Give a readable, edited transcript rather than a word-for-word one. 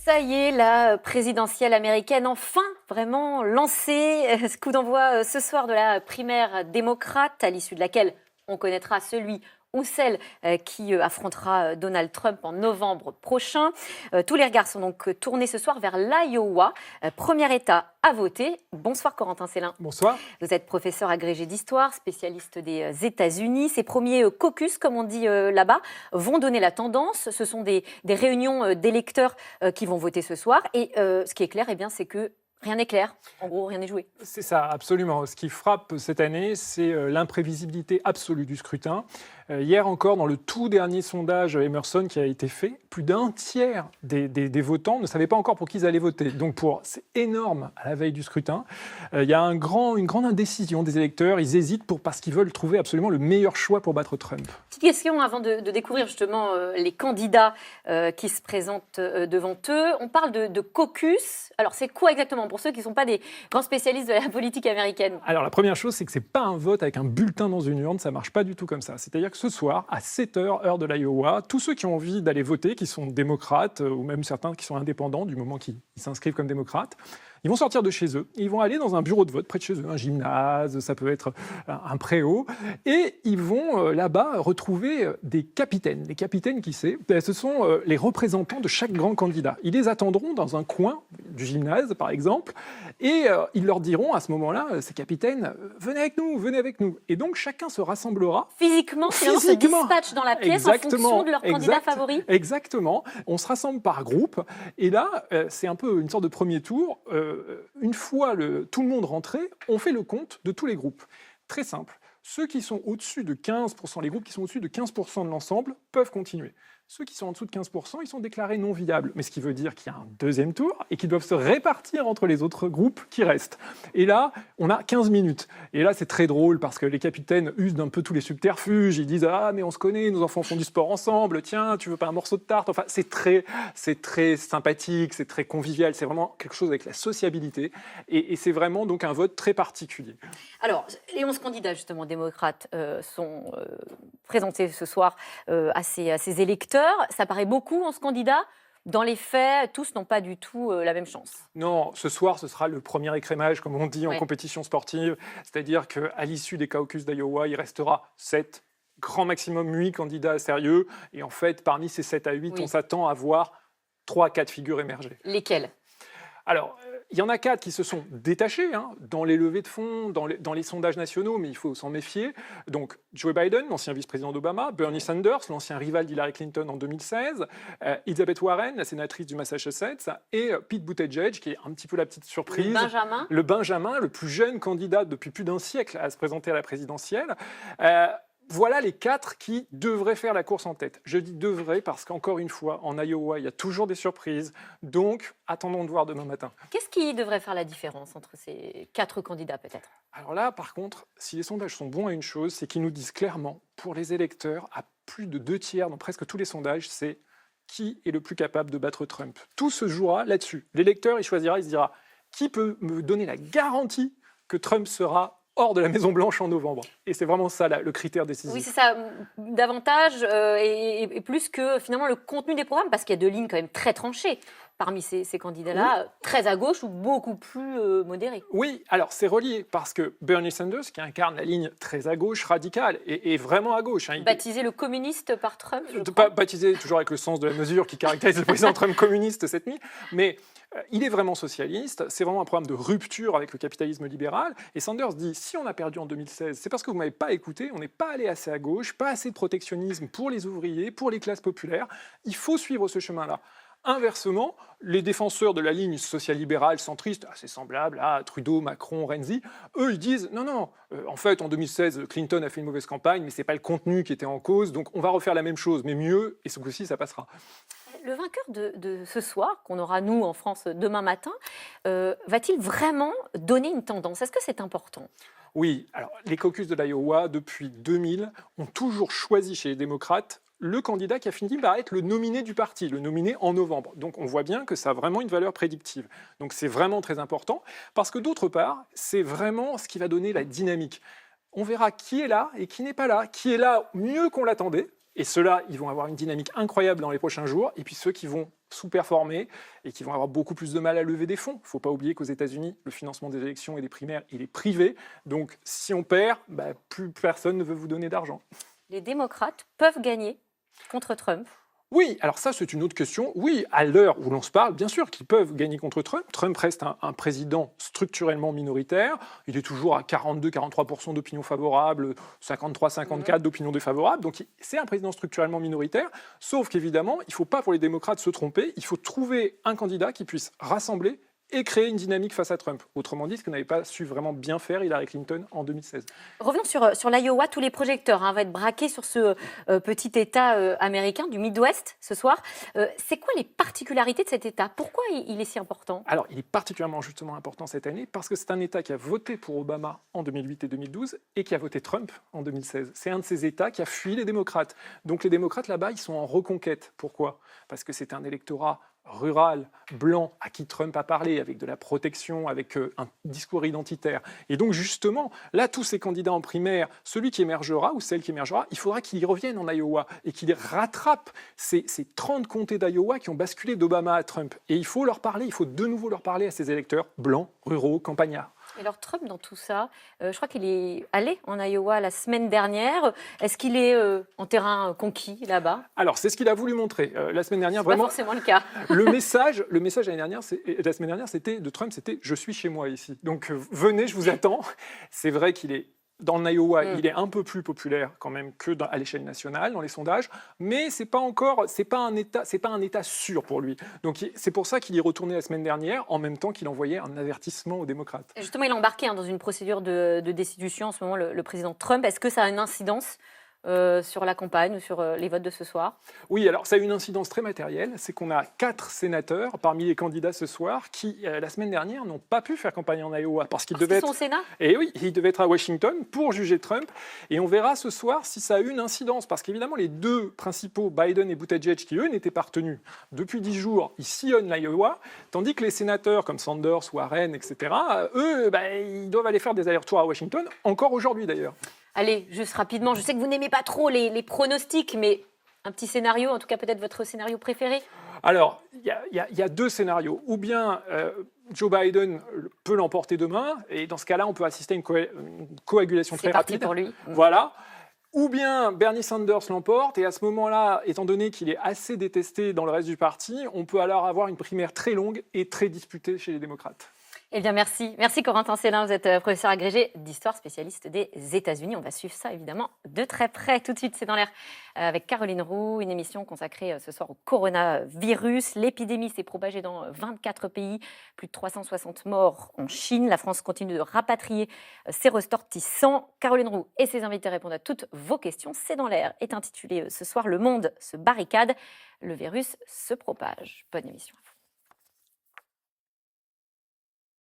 Ça y est, la présidentielle américaine enfin vraiment lancée. Coup d'envoi ce soir de la primaire démocrate, à l'issue de laquelle on connaîtra celui ou celle qui affrontera Donald Trump en novembre prochain. Tous les regards sont donc tournés ce soir vers l'Iowa, premier État à voter. Bonsoir Corentin Célin. Bonsoir. Vous êtes professeur agrégé d'histoire, spécialiste des États-Unis. Ces premiers caucus, comme on dit là-bas, vont donner la tendance. Ce sont des réunions d'électeurs qui vont voter ce soir. Et ce qui est clair, eh bien, c'est que rien n'est clair. En gros, rien n'est joué. C'est ça, absolument. Ce qui frappe cette année, c'est l'imprévisibilité absolue du scrutin. Hier encore, dans le tout dernier sondage Emerson qui a été fait, plus d'un tiers des votants ne savaient pas encore pour qui ils allaient voter. Donc c'est énorme à la veille du scrutin. Il y a une grande indécision des électeurs. Ils hésitent parce qu'ils veulent trouver absolument le meilleur choix pour battre Trump. Petite question avant de découvrir justement les candidats qui se présentent devant eux. On parle de caucus. Alors c'est quoi exactement pour ceux qui ne sont pas des grands spécialistes de la politique américaine? Alors la première chose, c'est que ce n'est pas un vote avec un bulletin dans une urne. Ça ne marche pas du tout comme ça. C'est-à-dire que ce soir, à 7h, heure de l'Iowa, tous ceux qui ont envie d'aller voter, qui sont démocrates, ou même certains qui sont indépendants, du moment qu'ils s'inscrivent comme démocrates, ils vont sortir de chez eux, ils vont aller dans un bureau de vote près de chez eux, un gymnase, ça peut être un préau, et ils vont là-bas retrouver des capitaines. Les capitaines, qui c'est? Ce sont les représentants de chaque grand candidat. Ils les attendront dans un coin du gymnase, par exemple, et ils leur diront à ce moment-là, ces capitaines, venez avec nous. Et donc chacun se rassemblera. Physiquement, se dispatchent dans la pièce en fonction de leur candidat favori. Exactement. On se rassemble par groupe, et là, c'est un peu une sorte de premier tour. Une fois tout le monde rentré, on fait le compte de tous les groupes. Très simple. Ceux qui sont au-dessus de 15%, les groupes qui sont au-dessus de 15% de l'ensemble peuvent continuer. Ceux qui sont en dessous de 15%, ils sont déclarés non viables. Mais ce qui veut dire qu'il y a un deuxième tour et qu'ils doivent se répartir entre les autres groupes qui restent. Et là, on a 15 minutes. Et là, c'est très drôle parce que les capitaines usent d'un peu tous les subterfuges. Ils disent « Ah, mais on se connaît, nos enfants font du sport ensemble. Tiens, tu veux pas un morceau de tarte ?» Enfin, c'est très sympathique, c'est très convivial. C'est vraiment quelque chose avec la sociabilité. Et c'est vraiment donc un vote très particulier. Alors, les 11 candidats, justement, démocrates sont présentés ce soir à ces électeurs. Ça paraît beaucoup, 11 candidats. Dans les faits, tous n'ont pas du tout la même chance. Non, ce soir, ce sera le premier écrémage, comme on dit en compétition sportive. C'est-à-dire qu'à l'issue des caucus d'Iowa, il restera 7, grand maximum 8 candidats sérieux. Et en fait, parmi ces 7 à 8, on s'attend à voir 3 à 4 figures émerger. Lesquelles? Alors, il y en a 4 qui se sont détachés dans les levées de fonds, dans les sondages nationaux, mais il faut s'en méfier. Donc, Joe Biden, l'ancien vice-président d'Obama, Bernie Sanders, l'ancien rival d'Hillary Clinton en 2016, Elizabeth Warren, la sénatrice du Massachusetts, et Pete Buttigieg, qui est un petit peu la petite surprise. Le Benjamin, le plus jeune candidat depuis plus d'un siècle à se présenter à la présidentielle. Voilà les 4 qui devraient faire la course en tête. Je dis devraient parce qu'encore une fois, en Iowa, il y a toujours des surprises. Donc, attendons de voir demain matin. Qu'est-ce qui devrait faire la différence entre ces 4 candidats, peut-être? Alors là, par contre, si les sondages sont bons à une chose, c'est qu'ils nous disent clairement, pour les électeurs, à plus de 2 tiers dans presque tous les sondages, c'est qui est le plus capable de battre Trump. Tout se jouera là-dessus. L'électeur, il choisira, il se dira, qui peut me donner la garantie que Trump sera hors de la Maison-Blanche en novembre. Et c'est vraiment ça, le critère décisif. Oui, c'est ça, davantage et plus que finalement le contenu des programmes, parce qu'il y a 2 lignes quand même très tranchées parmi ces candidats-là, très à gauche ou beaucoup plus modérés. Oui, alors c'est relié, parce que Bernie Sanders, qui incarne la ligne très à gauche, radicale, est vraiment à gauche. Baptisé le communiste par Trump, baptisé toujours avec le sens de la mesure qui caractérise le président Trump communiste cette nuit, mais il est vraiment socialiste, c'est vraiment un programme de rupture avec le capitalisme libéral, et Sanders dit, si on a perdu en 2016, c'est parce que vous ne m'avez pas écouté, on n'est pas allé assez à gauche, pas assez de protectionnisme pour les ouvriers, pour les classes populaires, il faut suivre ce chemin-là. Inversement, les défenseurs de la ligne social-libérale centriste, assez semblable à Trudeau, Macron, Renzi, eux, ils disent non, en fait, en 2016, Clinton a fait une mauvaise campagne, mais ce n'est pas le contenu qui était en cause, donc on va refaire la même chose, mais mieux, et ce coup-ci, ça passera. Le vainqueur de ce soir, qu'on aura nous en France demain matin, va-t-il vraiment donner une tendance? Est-ce que c'est important? Oui, alors les caucus de l'Iowa, depuis 2000, ont toujours choisi chez les démocrates le candidat qui a fini par être le nominé du parti, le nominé en novembre. Donc on voit bien que ça a vraiment une valeur prédictive. Donc c'est vraiment très important, parce que d'autre part, c'est vraiment ce qui va donner la dynamique. On verra qui est là et qui n'est pas là. Qui est là mieux qu'on l'attendait, Et ceux-là, ils vont avoir une dynamique incroyable dans les prochains jours. Et puis ceux qui vont sous-performer et qui vont avoir beaucoup plus de mal à lever des fonds. Il ne faut pas oublier qu'aux États-Unis, le financement des élections et des primaires, il est privé. Donc si on perd, plus personne ne veut vous donner d'argent. Les démocrates peuvent gagner contre Trump. Oui, alors ça, c'est une autre question. Oui, à l'heure où l'on se parle, bien sûr qu'ils peuvent gagner contre Trump. Trump reste un président structurellement minoritaire. Il est toujours à 42-43% d'opinion favorable, 53-54% d'opinion défavorable. Donc c'est un président structurellement minoritaire. Sauf qu'évidemment, il ne faut pas pour les démocrates se tromper. Il faut trouver un candidat qui puisse rassembler et créer une dynamique face à Trump. Autrement dit, ce que n'avait pas su vraiment bien faire Hillary Clinton en 2016. Revenons sur l'Iowa. Tous les projecteurs vont être braqués sur ce petit État américain du Midwest ce soir. C'est quoi les particularités de cet État? Pourquoi il est si important? Alors, il est particulièrement justement important cette année parce que c'est un État qui a voté pour Obama en 2008 et 2012 et qui a voté Trump en 2016. C'est un de ces États qui a fui les démocrates. Donc les démocrates là-bas, ils sont en reconquête. Pourquoi? Parce que c'est un électorat rural, blanc, à qui Trump a parlé, avec de la protection, avec un discours identitaire. Et donc justement, là, tous ces candidats en primaire, celui qui émergera ou celle qui émergera, il faudra qu'il y revienne en Iowa et qu'il rattrape ces 30 comtés d'Iowa qui ont basculé d'Obama à Trump. Et il faut leur parler, il faut de nouveau leur parler à ces électeurs blancs, ruraux, campagnards. Et alors Trump, dans tout ça, je crois qu'il est allé en Iowa la semaine dernière. Est-ce qu'il est en terrain conquis là-bas? Alors, c'est ce qu'il a voulu montrer la semaine dernière. C'est pas forcément le cas. Le message la semaine dernière, c'était de Trump, c'était « je suis chez moi ici ». Donc, venez, je vous attends. C'est vrai qu'il est dans l'Iowa, il est un peu plus populaire quand même que à l'échelle nationale, dans les sondages, mais c'est pas un État sûr pour lui. Donc c'est pour ça qu'il y est retourné la semaine dernière, en même temps qu'il envoyait un avertissement aux démocrates. Et justement, il est embarqué dans une procédure de destitution en ce moment, le président Trump. Est-ce que ça a une incidence sur la campagne ou sur les votes de ce soir? Oui, alors ça a une incidence très matérielle, c'est qu'on a 4 sénateurs parmi les candidats ce soir qui, la semaine dernière, n'ont pas pu faire campagne en Iowa parce qu'ils devaient être au Sénat. Et oui, ils devaient être à Washington pour juger Trump. Et on verra ce soir si ça a une incidence, parce qu'évidemment les deux principaux, Biden et Buttigieg, qui eux n'étaient pas retenus depuis 10 jours, ils sillonnent l'Iowa, tandis que les sénateurs comme Sanders, Warren, etc., eux, ils doivent aller faire des allers-retours à Washington, encore aujourd'hui d'ailleurs. Allez, juste rapidement, je sais que vous n'aimez pas trop les pronostics, mais un petit scénario, en tout cas peut-être votre scénario préféré? Alors, il y a 2 scénarios. Ou bien Joe Biden peut l'emporter demain, et dans ce cas-là, on peut assister à une coagulation très rapide. C'est parti pour lui. Voilà. Ou bien Bernie Sanders l'emporte, et à ce moment-là, étant donné qu'il est assez détesté dans le reste du parti, on peut alors avoir une primaire très longue et très disputée chez les démocrates. Eh bien, merci. Merci Corentin Célin, vous êtes professeur agrégé d'histoire, spécialiste des États-Unis. On va suivre ça évidemment de très près. Tout de suite, c'est dans l'air avec Caroline Roux, une émission consacrée ce soir au coronavirus. L'épidémie s'est propagée dans 24 pays, plus de 360 morts en Chine. La France continue de rapatrier ses ressortissants. Caroline Roux et ses invités répondent à toutes vos questions. C'est dans l'air est intitulé ce soir « Le monde se barricade, le virus se propage ». Bonne émission.